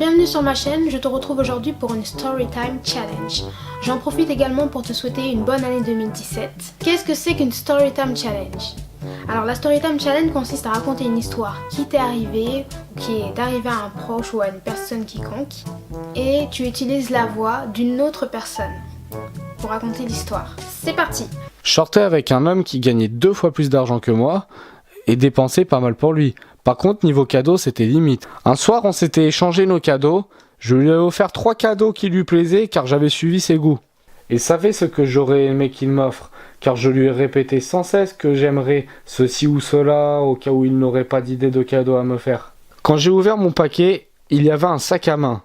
bienvenue sur ma chaîne, je te retrouve aujourd'hui pour une Storytime Challenge. J'en profite également pour te souhaiter une bonne année 2017. Qu'est-ce que c'est qu'une Storytime Challenge? Alors la Storytime Challenge consiste à raconter une histoire qui t'est arrivée ou qui est arrivée à un proche ou à une personne quiconque et tu utilises la voix d'une autre personne pour raconter l'histoire. C'est parti! Je sortais avec un homme qui gagnait 2 fois plus d'argent que moi et dépensait pas mal pour lui. Par contre, niveau cadeau, c'était limite. Un soir, on s'était échangé nos cadeaux. Je lui ai offert 3 cadeaux qui lui plaisaient car j'avais suivi ses goûts. Et savait ce que j'aurais aimé qu'il m'offre, car je lui ai répété sans cesse que j'aimerais ceci ou cela au cas où il n'aurait pas d'idée de cadeau à me faire. Quand j'ai ouvert mon paquet, il y avait un sac à main.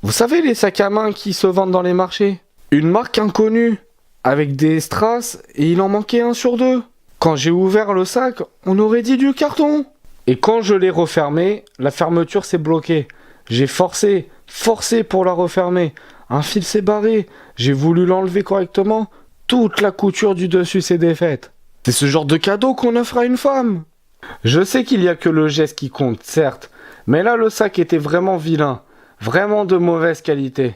Vous savez les sacs à main qui se vendent dans les marchés? Une marque inconnue, avec des strass et il en manquait un sur 2. Quand j'ai ouvert le sac, on aurait dit du carton. Et quand je l'ai refermé, la fermeture s'est bloquée. J'ai forcé pour la refermer. Un fil s'est barré. J'ai voulu l'enlever correctement. Toute la couture du dessus s'est défaite. C'est ce genre de cadeau qu'on offre à une femme. Je sais qu'il n'y a que le geste qui compte, certes. Mais là, le sac était vraiment vilain. Vraiment de mauvaise qualité.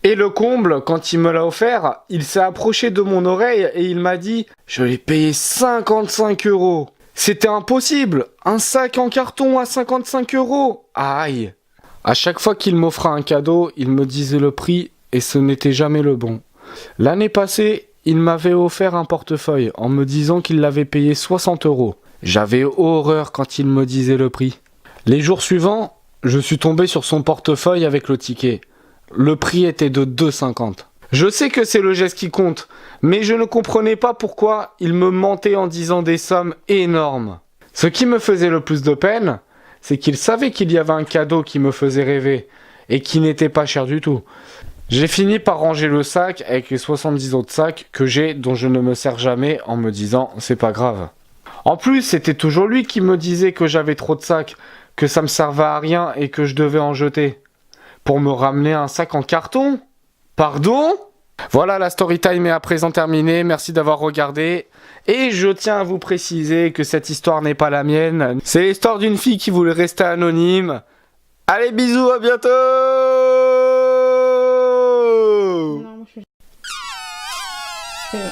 Et le comble, quand il me l'a offert, il s'est approché de mon oreille et il m'a dit « Je l'ai payé 55 €. » C'était impossible. Un sac en carton à 55 €. Aïe. À chaque fois qu'il m'offrait un cadeau, il me disait le prix et ce n'était jamais le bon. L'année passée, il m'avait offert un portefeuille en me disant qu'il l'avait payé 60 €. J'avais horreur quand il me disait le prix. Les jours suivants, je suis tombé sur son portefeuille avec le ticket. Le prix était de 2,50 €. Je sais que c'est le geste qui compte, mais je ne comprenais pas pourquoi il me mentait en disant des sommes énormes. Ce qui me faisait le plus de peine, c'est qu'il savait qu'il y avait un cadeau qui me faisait rêver, et qui n'était pas cher du tout. J'ai fini par ranger le sac avec les 70 autres sacs que j'ai dont je ne me sers jamais en me disant c'est pas grave. En plus, c'était toujours lui qui me disait que j'avais trop de sacs, que ça me servait à rien et que je devais en jeter. Pour me ramener un sac en carton? Pardon? Voilà, la storytime est à présent terminée, merci d'avoir regardé. Et je tiens à vous préciser que cette histoire n'est pas la mienne. C'est l'histoire d'une fille qui voulait rester anonyme. Allez, bisous, à bientôt! Non, moi, je... C'est bon.